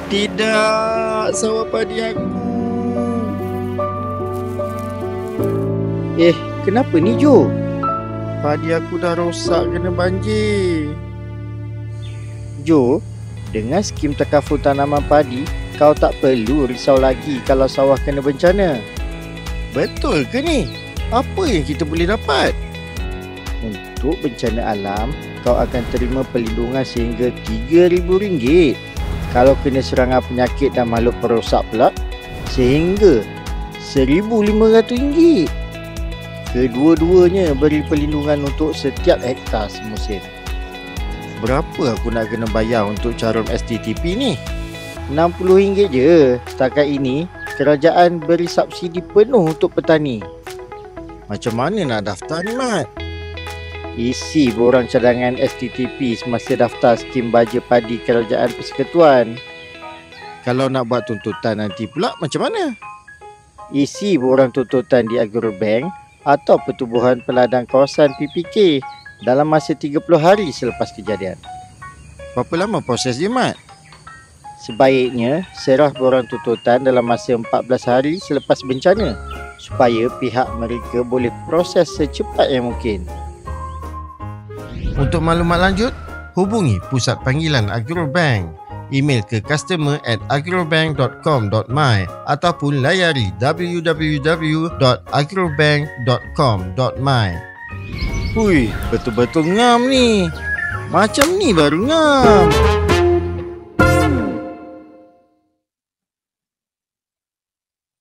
Tidak, sawah padi aku. Kenapa ni Jo? Padi aku dah rosak kena banjir. Jo, dengan skim takaful tanaman padi, kau tak perlu risau lagi kalau sawah kena bencana. Betul ke ni? Apa yang kita boleh dapat? Untuk bencana alam, kau akan terima perlindungan sehingga RM3,000. Kalau kena serangan penyakit dan makhluk perosak pula, sehingga RM1,500. Kedua-duanya beri perlindungan untuk setiap hektar semusim. Berapa aku nak kena bayar untuk carum STTP ni? RM60 je. Setakat ini, kerajaan beri subsidi penuh untuk petani. Macam mana nak daftar ni, Mat? Isi borang cadangan STTP semasa daftar skim baja padi Kerajaan Persekutuan. Kalau nak buat tuntutan nanti pula macam mana? Isi borang tuntutan di Agrobank atau Pertubuhan Peladang Kawasan PPK dalam masa 30 hari selepas kejadian. Berapa lama proses dia, Mat? Sebaiknya serah borang tuntutan dalam masa 14 hari selepas bencana supaya pihak mereka boleh proses secepat yang mungkin. Untuk maklumat lanjut, hubungi Pusat Panggilan Agrobank. Email ke customer@agrobank.com.my ataupun layari www.agrobank.com.my. Hui, betul-betul ngam ni. Macam ni baru ngam.